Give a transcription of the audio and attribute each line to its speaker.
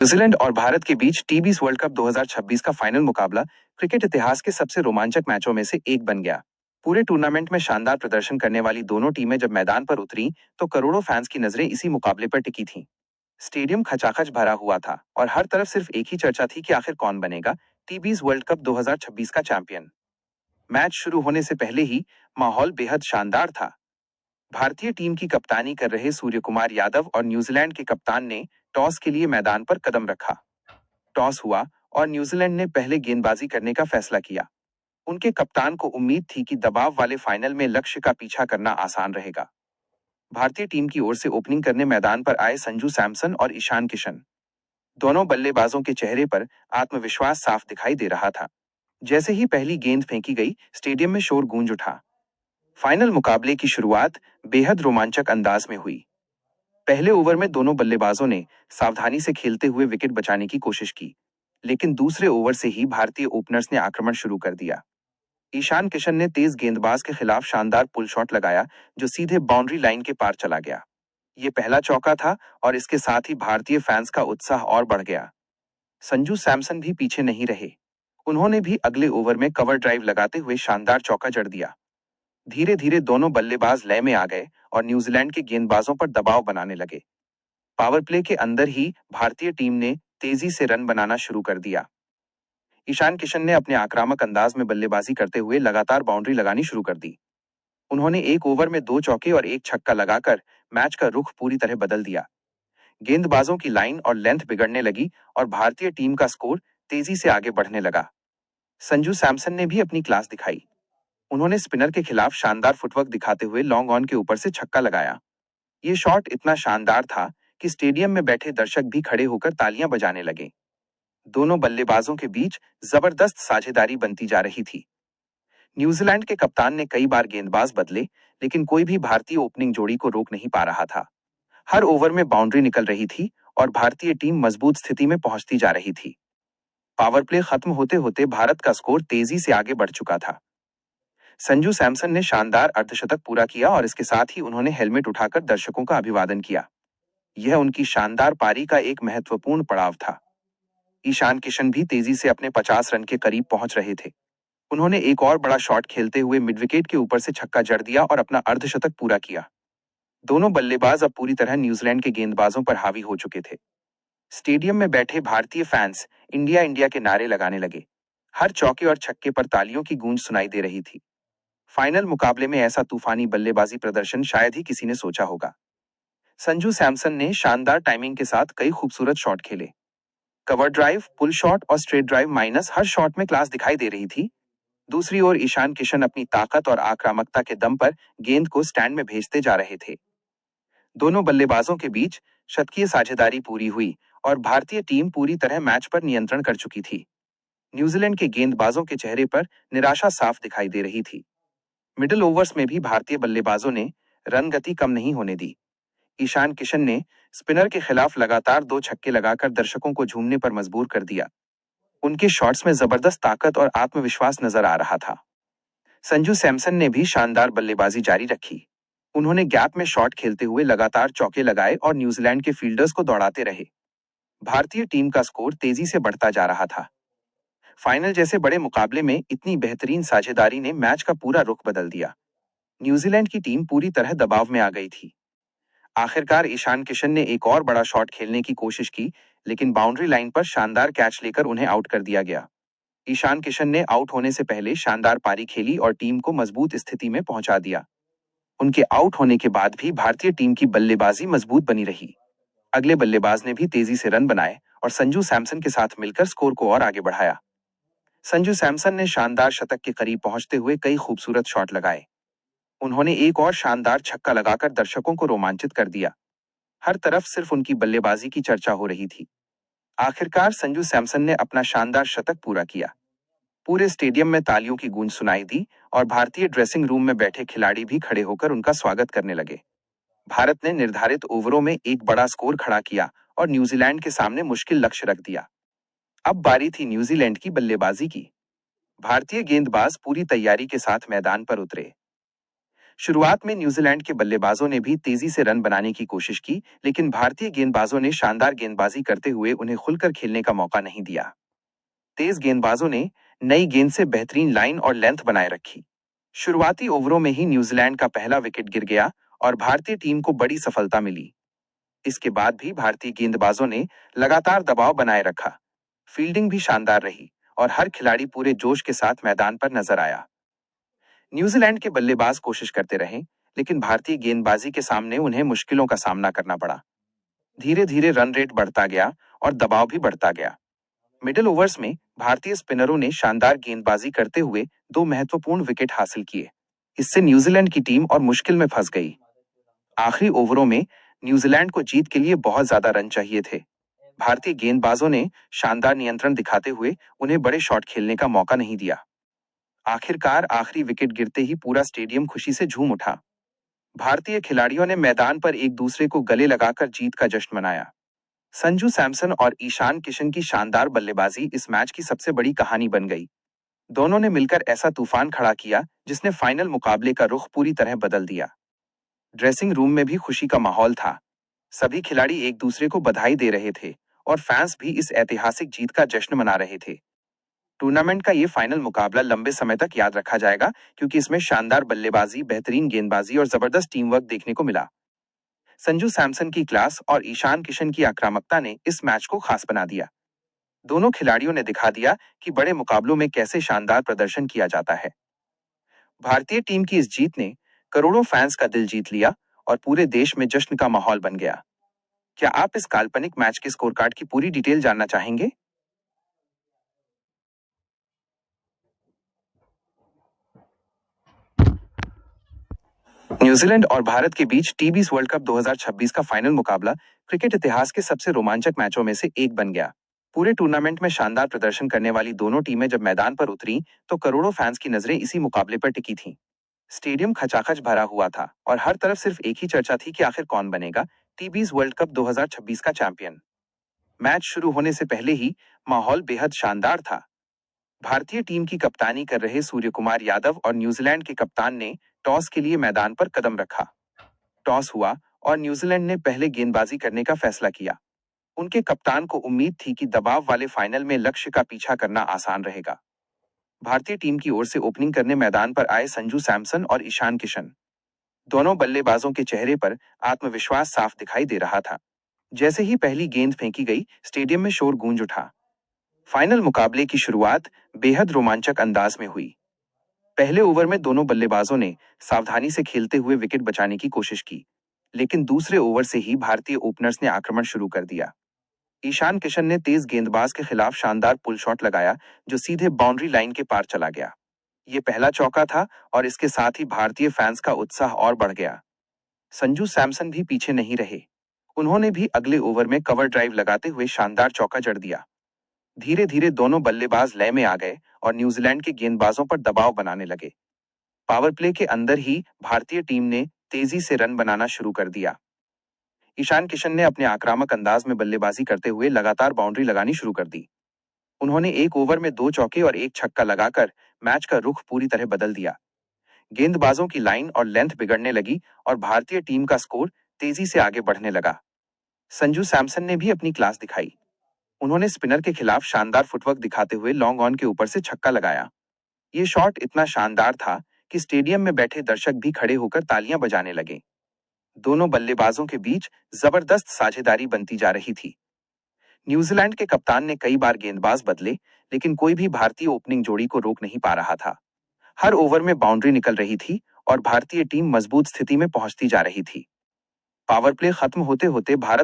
Speaker 1: New Zealand और भारत के बीच टी20 world cup 2026 का फाइनल मुकाबला क्रिकेट इतिहास के सबसे रोमांचक मैचों में से एक बन गया। पूरे टूर्नामेंट में शानदार प्रदर्शन करने वाली दोनों टीमें जब मैदान पर उतरी तो करोड़ों फैंस की नजरें इसी मुकाबले पर टिकी थीं। स्टेडियम खचाखच भरा हुआ था और हर तरफ सिर्फ एक ही चर्चा थी कि आखिर कौन बनेगा टी20 वर्ल्ड कप 2026 का चैंपियन। मैच शुरू होने से पहले ही माहौल बेहद शानदार था। भारतीय टीम की कप्तानी कर रहे सूर्य कुमार यादव और न्यूजीलैंड के कप्तान ने टॉस के लिए मैदान पर कदम रखा। टॉस हुआ और न्यूजीलैंड ने पहले गेंदबाजी करने का फैसला किया। उनके कप्तान को उम्मीद थी कि दबाव वाले फाइनल में लक्ष्य का पीछा करना आसान रहेगा। भारतीय टीम की ओर से ओपनिंग करने मैदान पर आए संजू सैमसन और ईशान किशन। दोनों बल्लेबाजों के चेहरे पर आत्मविश्वास साफ दिखाई दे रहा था। जैसे ही पहली गेंद फेंकी गई, स्टेडियम में शोर गूंज उठा। फाइनल मुकाबले की शुरुआत बेहद रोमांचक अंदाज में हुई। पहले ओवर में दोनों बल्लेबाजों ने सावधानी से खेलते हुए विकेट बचाने की कोशिश की, लेकिन दूसरे ओवर से ही भारतीय ओपनर्स ने आक्रमण शुरू कर दिया। ईशान किशन ने तेज गेंदबाज के खिलाफ शानदार पुल शॉट लगाया, जो सीधे बाउंड्री लाइन के पार चला गया। ये पहला चौका था और इसके साथ ही भारतीय फैंस का उत्साह और बढ़ गया। संजू सैमसन भी पीछे नहीं रहे। उन्होंने भी अगले ओवर में कवर ड्राइव लगाते हुए शानदार चौका जड़ दिया। धीरे धीरे दोनों बल्लेबाज लय में आ गए और न्यूजीलैंड के गेंदबाजों पर दबाव बनाने लगे। पावर प्ले के अंदर ही भारतीय टीम ने तेजी से रन बनाना शुरू कर दिया। ईशान किशन ने अपने आक्रामक अंदाज में बल्लेबाजी करते हुए लगातार बाउंड्री लगानी शुरू कर दी। उन्होंने एक ओवर में 2 चौके और एक छक्का लगाकर मैच का रुख पूरी तरह बदल दिया। गेंदबाजों की लाइन और लेंथ बिगड़ने लगी और भारतीय टीम का स्कोर तेजी से आगे बढ़ने लगा। संजू सैमसन ने भी अपनी क्लास दिखाई। उन्होंने स्पिनर के खिलाफ शानदार फुटवर्क दिखाते हुए लॉन्ग ऑन के ऊपर से छक्का लगाया। ये शॉट इतना शानदार था कि स्टेडियम में बैठे दर्शक भी खड़े होकर तालियां बजाने लगे। दोनों बल्लेबाजों के बीच जबरदस्त साझेदारी बनती जा रही थी। न्यूजीलैंड के कप्तान ने कई बार गेंदबाज बदले, लेकिन कोई भी भारतीय ओपनिंग जोड़ी को रोक नहीं पा रहा था। हर ओवर में बाउंड्री निकल रही थी और भारतीय टीम मजबूत स्थिति में पहुंचती जा रही थी। पावर प्ले खत्म होते होते भारत का स्कोर तेजी से आगे बढ़ चुका था। संजू सैमसन ने शानदार अर्धशतक पूरा किया और इसके साथ ही उन्होंने हेलमेट उठाकर दर्शकों का अभिवादन किया। यह उनकी शानदार पारी का एक महत्वपूर्ण पड़ाव था। ईशान किशन भी तेजी से अपने 50 रन के करीब पहुंच रहे थे। उन्होंने एक और बड़ा शॉट खेलते हुए मिड विकेट के ऊपर से छक्का जड़ दिया और अपना अर्धशतक पूरा किया। दोनों बल्लेबाज अब पूरी तरह न्यूजीलैंड के गेंदबाजों पर हावी हो चुके थे। स्टेडियम में बैठे भारतीय फैंस इंडिया इंडिया के नारे लगाने लगे। हर चौके और छक्के पर तालियों की गूंज सुनाई दे रही थी। फाइनल मुकाबले में ऐसा तूफानी बल्लेबाजी प्रदर्शन शायद ही किसी ने सोचा होगा। संजू सैमसन ने शानदार टाइमिंग के साथ कई खूबसूरत शॉट खेले। कवर ड्राइव, पुल शॉट और स्ट्रेट ड्राइव माइनस हर शॉट में क्लास दिखाई दे रही थी। दूसरी ओर ईशान किशन अपनी ताकत और आक्रामकता के दम पर गेंद को स्टैंड में भेजते जा रहे थे। दोनों बल्लेबाजों के बीच शतकीय साझेदारी पूरी हुई और भारतीय टीम पूरी तरह मैच पर नियंत्रण कर चुकी थी। न्यूजीलैंड के गेंदबाजों के चेहरे पर निराशा साफ दिखाई दे रही थी। मिडिल ओवर्स में भी भारतीय बल्लेबाजों ने रन गति कम नहीं होने दी। ईशान किशन ने स्पिनर के खिलाफ लगातार 2 छक्के लगाकर दर्शकों को झूमने पर मजबूर कर दिया। उनके शॉट्स में जबरदस्त ताकत और आत्मविश्वास नजर आ रहा था। संजू सैमसन ने भी शानदार बल्लेबाजी जारी रखी। उन्होंने गैप में शॉट खेलते हुए लगातार चौके लगाए और न्यूजीलैंड के फील्डर्स को दौड़ाते रहे। भारतीय टीम का स्कोर तेजी से बढ़ता जा रहा था। फाइनल जैसे बड़े मुकाबले में इतनी बेहतरीन साझेदारी ने मैच का पूरा रुख बदल दिया। न्यूजीलैंड की टीम पूरी तरह दबाव में आ गई थी। आखिरकार ईशान किशन ने एक और बड़ा शॉट खेलने की कोशिश की, लेकिन बाउंड्री लाइन पर शानदार कैच लेकर उन्हें आउट कर दिया गया। ईशान किशन ने आउट होने से पहले शानदार पारी खेली और टीम को मजबूत स्थिति में पहुंचा दिया। उनके आउट होने के बाद भी भारतीय टीम की बल्लेबाजी मजबूत बनी रही। अगले बल्लेबाज ने भी तेजी से रन बनाए और संजू सैमसन के साथ मिलकर स्कोर को और आगे बढ़ाया। संजू सैमसन ने शानदार शतक के करीब पहुंचते हुए कई खूबसूरत शॉट लगाए। उन्होंने एक और शानदार छक्का लगाकर दर्शकों को रोमांचित कर दिया। हर तरफ सिर्फ उनकी बल्लेबाजी की चर्चा हो रही थी। आखिरकार संजू सैमसन ने अपना शानदार शतक पूरा किया। पूरे स्टेडियम में तालियों की गूंज सुनाई दी और भारतीय ड्रेसिंग रूम में बैठे खिलाड़ी भी खड़े होकर उनका स्वागत करने लगे। भारत ने निर्धारित ओवरों में एक बड़ा स्कोर खड़ा किया और न्यूजीलैंड के सामने मुश्किल लक्ष्य रख दिया। अब बारी थी न्यूजीलैंड की बल्लेबाजी की। भारतीय गेंदबाज पूरी तैयारी के साथ मैदान पर उतरे। शुरुआत में न्यूजीलैंड के बल्लेबाजों ने भी तेजी से रन बनाने की कोशिश की, लेकिन भारतीय गेंदबाजों ने शानदार गेंदबाजी करते हुए उन्हें खुलकर खेलने का मौका नहीं दिया। तेज गेंदबाजों ने नई गेंद से बेहतरीन लाइन और लेंथ बनाए रखी। शुरुआती ओवरों में ही न्यूजीलैंड का पहला विकेट गिर गया और भारतीय टीम को बड़ी सफलता मिली। इसके बाद भी भारतीय गेंदबाजों ने लगातार दबाव बनाए रखा। फील्डिंग भी शानदार रही और हर खिलाड़ी पूरे जोश के साथ मैदान पर नजर आया। न्यूजीलैंड के बल्लेबाज कोशिश करते रहे, लेकिन भारतीय गेंदबाजी के सामने उन्हें मुश्किलों का सामना करना पड़ा। धीरे धीरे रन रेट बढ़ता गया और दबाव भी बढ़ता गया। मिडिल ओवर्स में भारतीय स्पिनरों ने शानदार गेंदबाजी करते हुए 2 महत्वपूर्ण विकेट हासिल किए। इससे न्यूजीलैंड की टीम और मुश्किल में फंस गई। आखिरी ओवरों में न्यूजीलैंड को जीत के लिए बहुत ज्यादा रन चाहिए थे। भारतीय गेंदबाजों ने शानदार नियंत्रण दिखाते हुए उन्हें बड़े शॉट खेलने का मौका नहीं दिया। आखिरकार आखिरी विकेट गिरते ही पूरा स्टेडियम खुशी से झूम उठा। भारतीय खिलाड़ियों ने मैदान पर एक दूसरे को गले लगाकर जीत का जश्न मनाया। संजू सैमसन और ईशान किशन की शानदार बल्लेबाजी इस मैच की सबसे बड़ी कहानी बन गई। दोनों ने मिलकर ऐसा तूफान खड़ा किया जिसने फाइनल मुकाबले का रुख पूरी तरह बदल दिया। ड्रेसिंग रूम में भी खुशी का माहौल था। सभी खिलाड़ी एक दूसरे को बधाई दे रहे थे और फैंस भी इस ऐतिहासिक जीत का जश्न मना रहे थे। टूर्नामेंट का ये फाइनल मुकाबला लंबे समय तक याद रखा जाएगा, क्योंकि इसमें शानदार बल्लेबाजी, बेहतरीन गेंदबाजी और जबरदस्त टीम वर्क देखने को मिला। संजू सैमसन की क्लास और ईशान किशन की आक्रामकता ने इस मैच को खास बना दिया। दोनों खिलाड़ियों ने दिखा दिया कि बड़े मुकाबलों में कैसे शानदार प्रदर्शन किया जाता है। भारतीय टीम की इस जीत ने करोड़ों फैंस का दिल जीत लिया और पूरे देश में जश्न का माहौल बन गया। क्या आप इस काल्पनिक मैच के स्कोर कार्ड की पूरी डिटेल जानना चाहेंगे? न्यूजीलैंड और भारत के बीच टी20 वर्ल्ड कप 2026 का फाइनल मुकाबला क्रिकेट इतिहास के सबसे रोमांचक मैचों में से एक बन गया। पूरे टूर्नामेंट में शानदार प्रदर्शन करने वाली दोनों टीमें जब मैदान पर उतरी, तो करोड़ों फैंस की नजरें इसी मुकाबले पर टिकी थीं। स्टेडियम खचाखच भरा हुआ था और हर तरफ सिर्फ एक ही चर्चा थी कि आखिर कौन बनेगा टी20 वर्ल्ड कप 2026 का चैंपियन। मैच शुरू होने से पहले ही माहौल बेहद शानदार था। भारतीय टीम की कप्तानी कर रहे सूर्य कुमार यादव और न्यूजीलैंड के कप्तान ने टॉस के लिए मैदान पर कदम रखा। टॉस हुआ और न्यूजीलैंड ने पहले गेंदबाजी करने का फैसला किया। उनके कप्तान को उम्मीद थी कि दबाव वाले फाइनल में लक्ष्य का पीछा करना आसान रहेगा। भारतीय टीम की ओर से ओपनिंग करने मैदान पर आए संजू सैमसन और ईशान किशन। दोनों बल्लेबाजों के चेहरे पर आत्मविश्वास साफ दिखाई दे रहा था। जैसे ही पहली गेंद फेंकी गई, स्टेडियम में शोर गूंज उठा। फाइनल मुकाबले की शुरुआत बेहद रोमांचक अंदाज में हुई। पहले ओवर में दोनों बल्लेबाजों ने सावधानी से खेलते हुए विकेट बचाने की कोशिश की, लेकिन दूसरे ओवर से ही भारतीय ओपनर्स ने आक्रमण शुरू कर दिया। ईशान किशन ने तेज गेंदबाज के खिलाफ शानदार पुल शॉट लगाया, जो सीधे बाउंड्री लाइन के पार चला गया। ये पहला चौका था और इसके साथ ही भारतीय फैंस का उत्साह और बढ़ गया। संजू सैमसन भी पीछे नहीं रहे। उन्होंने भी अगले ओवर में कवर ड्राइव लगाते हुए शानदार चौका जड़ दिया। धीरे धीरे दोनों बल्लेबाज लय में आ गए और न्यूजीलैंड के गेंदबाजों पर दबाव बनाने लगे। पावर प्ले के अंदर ही भारतीय टीम ने तेजी से रन बनाना शुरू कर दिया। ईशान किशन ने अपने आक्रामक अंदाज में बल्लेबाजी करते हुए लगातार बाउंड्री लगानी शुरू कर दी। उन्होंने एक ओवर में 2 चौके और एक छक्का लगाकर मैच का रुख पूरी तरह बदल दिया। गेंदबाजों की लाइन और लेंथ बिगड़ने लगी और भारतीय टीम का स्कोर तेजी से आगे बढ़ने लगा। संजू सैमसन ने भी अपनी क्लास दिखाई। उन्होंने स्पिनर के खिलाफ शानदार फुटवर्क दिखाते हुए लॉन्ग ऑन के ऊपर से छक्का लगाया। ये शॉट इतना शानदार था कि स्टेडियम में बैठे दर्शक भी खड़े होकर तालियां बजाने लगे। दोनों बल्लेबाजों के बीच जबरदस्त साझेदारी बनती जा रही थी। न्यूजीलैंड के कप्तान ने कई बार गेंदबाज बदले, लेकिन कोई भी भारतीय ओपनिंग जोड़ी को रोक नहीं पा रहा था। हर ओवर में बाउंड्री निकल रही थी और भारतीय टीम मजबूत स्थिति में पहुंचती जा रही थी। पावर प्ले खत्म होते होते भारत